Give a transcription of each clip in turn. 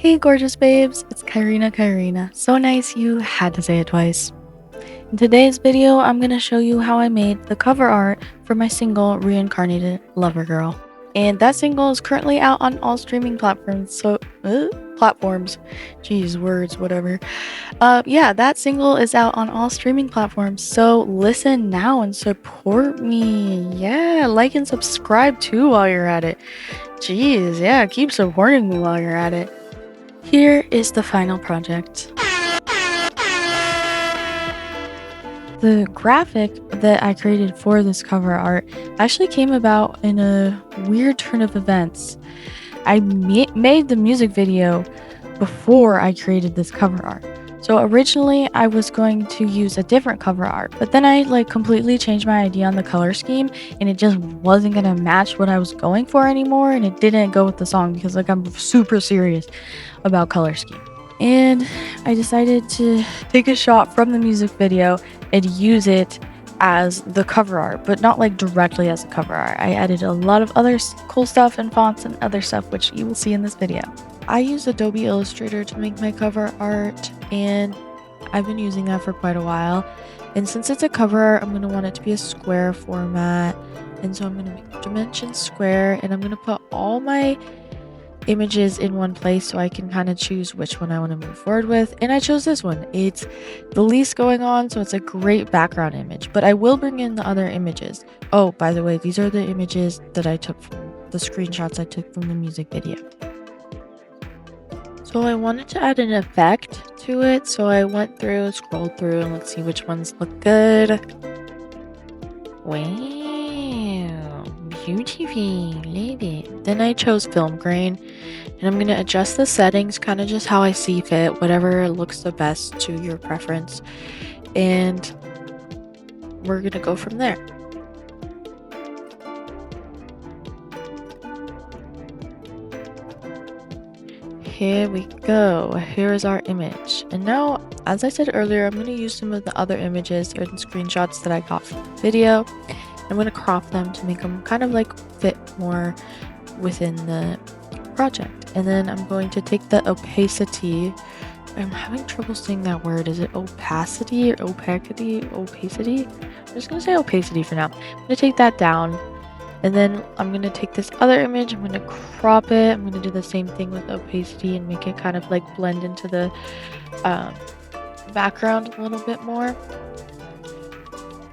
Hey gorgeous babes, it's Kyrina. So nice you had to say it twice. In today's video, I'm gonna show you how I made the cover art for my single Reincarnated Lover Girl. And that single is currently out on all streaming platforms, platforms. Jeez, words, whatever. Yeah, that single is out on all streaming platforms, so listen now and support me. Yeah, like and subscribe too while you're at it. Jeez, yeah, keep supporting me while you're at it. Here is the final project. The graphic that I created for this cover art actually came about in a weird turn of events. I made the music video before I created this cover art. So originally I was going to use a different cover art, but then I completely changed my idea on the color scheme and it just wasn't gonna match what I was going for anymore, and it didn't go with the song because I'm super serious about color scheme. And I decided to take a shot from the music video and use it as the cover art, but not directly as a cover art. I added a lot of other cool stuff and fonts and other stuff, which you will see in this video. I use Adobe Illustrator to make my cover art, and I've been using that for quite a while. And since it's a cover art, I'm going to want it to be a square format. And so I'm going to make the dimensions square, and I'm going to put all my images in one place so I can kind of choose which one I want to move forward with. And I chose this one. It's the least going on, so it's a great background image, but I will bring in the other images. Oh, by the way, these are the images that I took from the screenshots I took from the music video. So I wanted to add an effect to it, so I went through, scrolled through, and let's see which ones look good. Wow, beautiful, love it. Then I chose film grain, and I'm going to adjust the settings kind of just how I see fit, whatever looks the best to your preference, and we're going to go from there. Here we go. Here is our image. And now, as I said earlier, I'm going to use some of the other images and screenshots that I got from the video. I'm going to crop them to make them kind of fit more within the project. And then I'm going to take the opacity. I'm having trouble saying that word. Is it opacity or opacity? Opacity? I'm just going to say opacity for now. I'm going to take that down. And then I'm going to take this other image, I'm going to crop it, I'm going to do the same thing with opacity and make it kind of blend into the background a little bit more.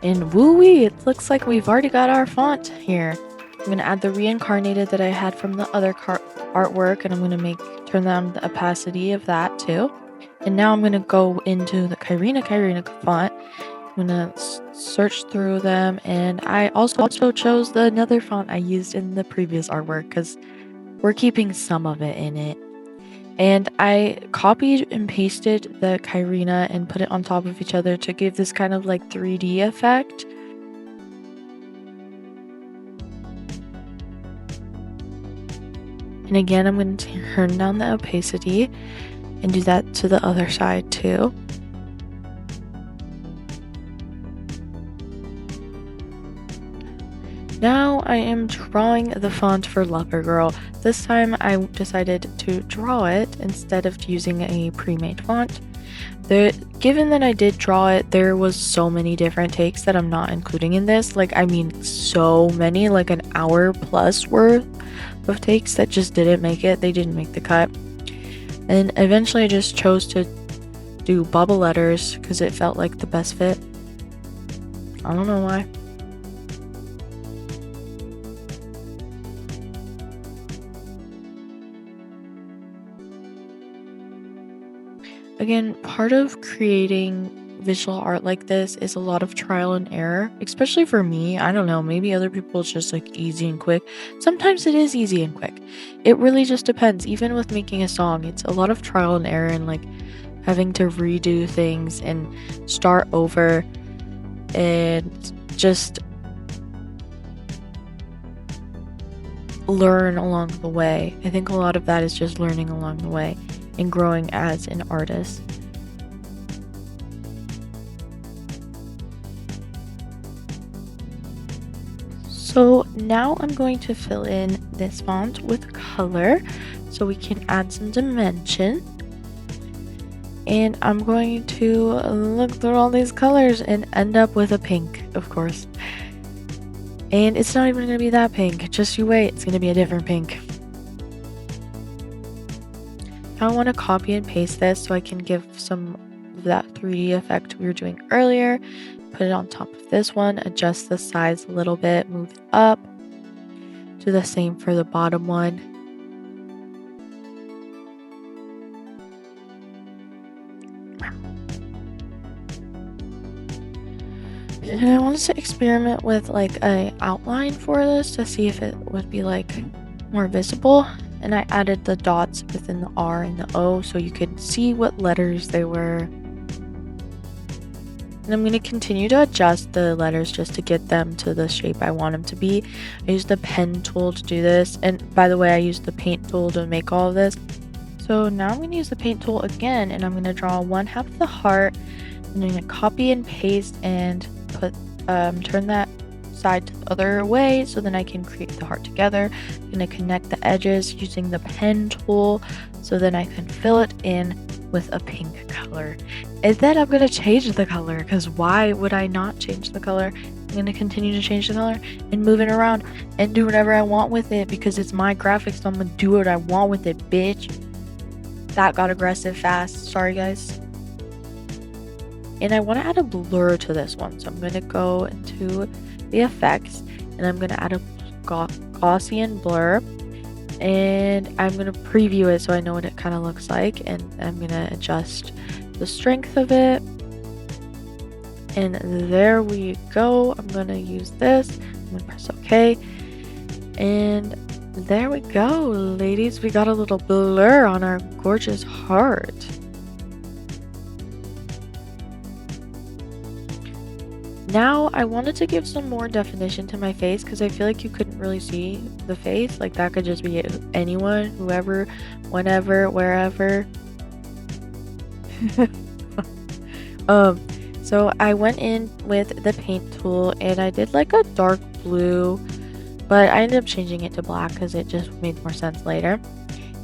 And woo-wee, it looks like we've already got our font here. I'm going to add the Reincarnated that I had from the other artwork, and I'm going to turn down the opacity of that too. And now I'm going to go into the Kyrina font. I'm gonna search through them, and I also chose another font I used in the previous artwork because we're keeping some of it in it. And I copied and pasted the Kyrina and put it on top of each other to give this kind of 3D effect. And again, I'm going to turn down the opacity and do that to the other side too. Now I am drawing the font for Lover Girl. This time I decided to draw it instead of using a pre-made font. Given that I did draw it, there was so many different takes that I'm not including in this. I mean so many, an hour plus worth of takes that just didn't make it. They didn't make the cut. And eventually I just chose to do bubble letters because it felt like the best fit. I don't know why. Again, part of creating visual art like this is a lot of trial and error, especially for me. I don't know, maybe other people it's just easy and quick. Sometimes it is easy and quick. It really just depends. Even with making a song, it's a lot of trial and error and having to redo things and start over and just learn along the way. I think a lot of that is just learning along the way and growing as an artist. So now I'm going to fill in this font with color. so we can add some dimension. And I'm going to look through all these colors and end up with a pink, of course. And it's not even going to be that pink. Just you wait. It's going to be a different pink. Now I want to copy and paste this so I can give some of that 3D effect we were doing earlier. Put it on top of this one. Adjust the size a little bit. Move it up. Do the same for the bottom one. And I wanted to experiment with like a outline for this to see if it would be like more visible. And I added the dots within the R and the O so you could see what letters they were. And I'm going to continue to adjust the letters just to get them to the shape I want them to be. I used the pen tool to do this. And by the way, I used the paint tool to make all of this. So now I'm going to use the paint tool again, and I'm going to draw one half of the heart. And I'm going to copy and paste and put turn that side to the other way so then I can create the heart together. I'm going to connect the edges using the pen tool so then I can fill it in with a pink color. And then I'm going to change the color, because why would I not change the color? I'm going to continue to change the color and move it around and do whatever I want with it because it's my graphics, so I'm going to do what I want with it, bitch. That got aggressive fast. Sorry, guys. And I want to add a blur to this one, so I'm going to go into the effects and I'm going to add a Gaussian blur, and I'm going to preview it so I know what it kind of looks like, and I'm going to adjust the strength of it. And there we go. I'm going to use this. I'm going to press OK, and there we go, ladies. We got a little blur on our gorgeous heart. Now, I wanted to give some more definition to my face because I feel like you couldn't really see the face. Like, that could just be anyone, whoever, whenever, wherever. So I went in with the paint tool and I did like a dark blue, but I ended up changing it to black because it just made more sense later.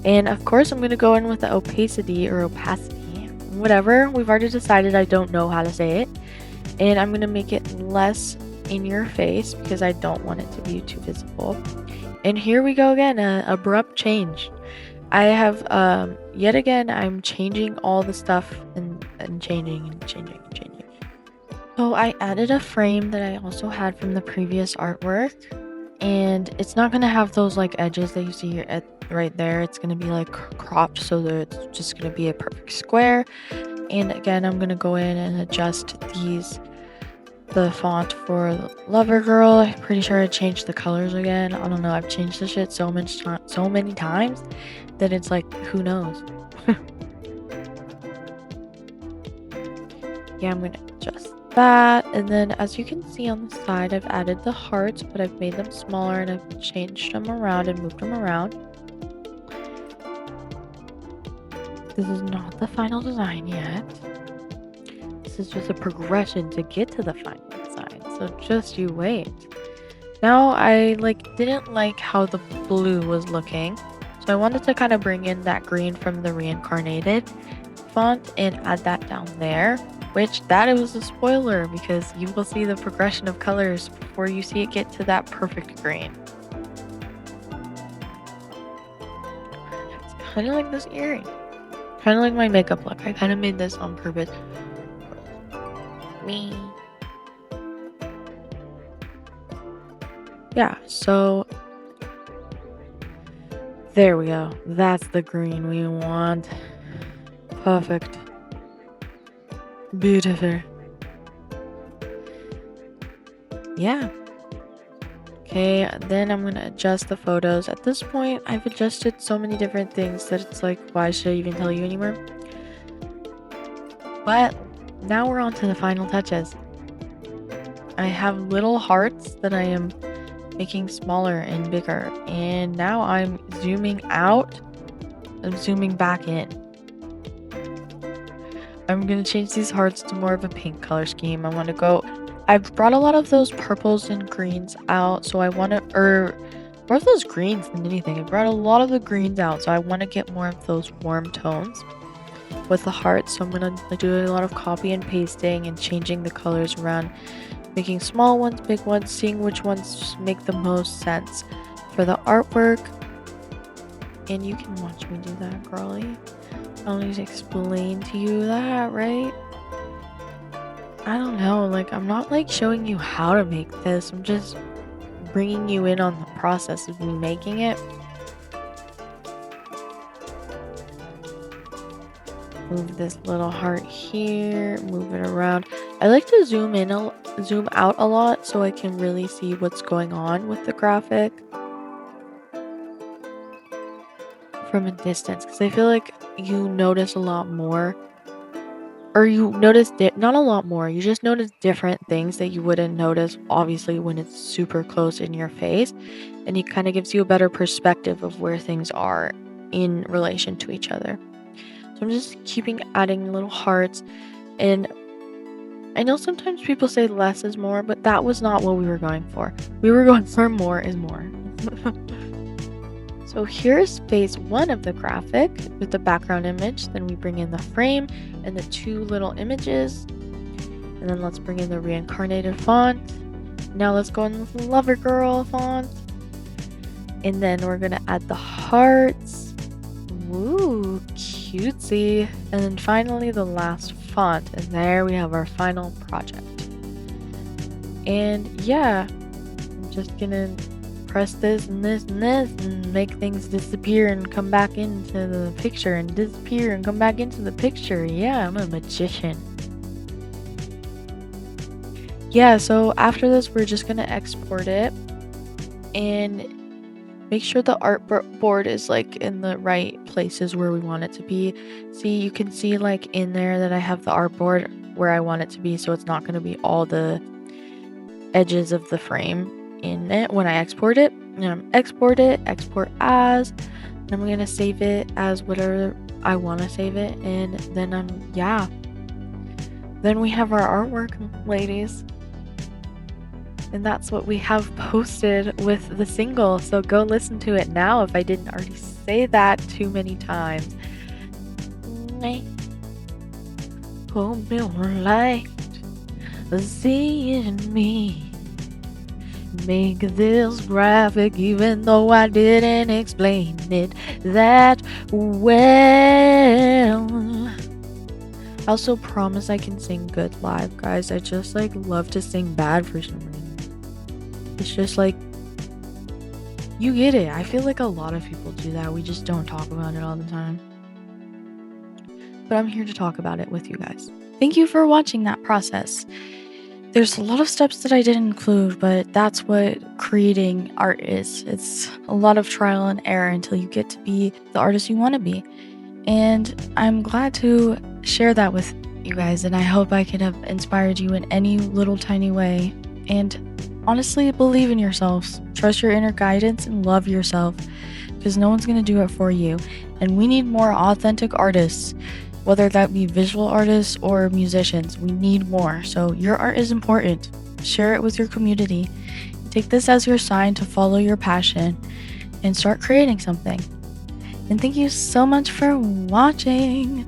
And of course, I'm going to go in with the opacity, whatever. We've already decided I don't know how to say it. And I'm going to make it less in your face because I don't want it to be too visible. And here we go again, an abrupt change. I have, yet again, I'm changing all the stuff and changing. So I added a frame that I also had from the previous artwork. And it's not going to have those like edges that you see right there. It's going to be like cropped so that it's just going to be a perfect square. And again, I'm going to go in and adjust the font for Lover Girl. I'm pretty sure I changed the colors again. I don't know. I've changed the shit so many times that it's like, who knows? Yeah, I'm going to adjust that. And then as you can see on the side, I've added the hearts, but I've made them smaller and I've changed them around and moved them around. This is not the final design yet. This is just a progression to get to the final design. So just you wait. Now I didn't like how the blue was looking. So I wanted to kind of bring in that green from the Reincarnated font and add that down there. Which that was a spoiler because you will see the progression of colors before you see it get to that perfect green. It's kind of like this earring. Kind of like my makeup look. I kind of made this on purpose. Me. Yeah, so there we go. That's the green we want. Perfect. Beautiful. Yeah. Okay, then I'm gonna adjust the photos. At this point, I've adjusted so many different things that it's like, why should I even tell you anymore? But now we're on to the final touches. I have little hearts that I am making smaller and bigger. And now I'm zooming out. I'm zooming back in. I'm going to change these hearts to more of a pink color scheme. I want to go... I've brought a lot of those purples and greens out. So I want to... more of those greens than anything. I brought a lot of the greens out, so I want to get more of those warm tones with the hearts. So I'm gonna do a lot of copy and pasting and changing the colors around, making small ones, big ones, seeing which ones make the most sense for the artwork. And you can watch me do that, girly. I don't need to explain to you that, right? I don't know, like, I'm not like showing you how to make this. I'm just bringing you in on the process of me making it. Move this little heart here, move it around. I like to zoom out a lot so I can really see what's going on with the graphic from a distance, because I feel like you notice a lot more, or you notice not a lot more, you just notice different things that you wouldn't notice obviously when it's super close in your face, and it kind of gives you a better perspective of where things are in relation to each other. So I'm just keeping adding little hearts, and I know sometimes people say less is more, but that was not what we were going for. We were going for more is more. So here's phase 1 of the graphic with the background image. Then we bring in the frame and the 2 little images. And then let's bring in the Reincarnated font. Now let's go in with the Lover Girl font. And then we're going to add the hearts. Woo, cutesy. And then finally the last font. And there we have our final project. And yeah, I'm just going to press this and this and this and make things disappear and come back into the picture and disappear and come back into the picture. Yeah, I'm a magician. Yeah, so after this we're just gonna export it and make sure the artboard is like in the right places where we want it to be. See, you can see like in there that I have the artboard where I want it to be, so it's not gonna be all the edges of the frame in it when I export it. Export as, and I'm gonna save it as whatever I want to save it, and then then we have our artwork, ladies, and that's what we have posted with the single. So go listen to it now if I didn't already say that too many times. Hope you liked seeing me make this graphic, even though I didn't explain it that well. I also promise I can sing good live, guys. I just like love to sing bad for some reason. It's just like, you get it. I feel like a lot of people do that. We just don't talk about it all the time. But I'm here to talk about it with you guys. Thank you for watching that process. There's a lot of steps that I didn't include, but that's what creating art is. It's a lot of trial and error until you get to be the artist you want to be. And I'm glad to share that with you guys, and I hope I can have inspired you in any little tiny way. And honestly, believe in yourselves. Trust your inner guidance and love yourself, because no one's going to do it for you. And we need more authentic artists. Whether that be visual artists or musicians, we need more. So your art is important. Share it with your community. Take this as your sign to follow your passion and start creating something. And thank you so much for watching.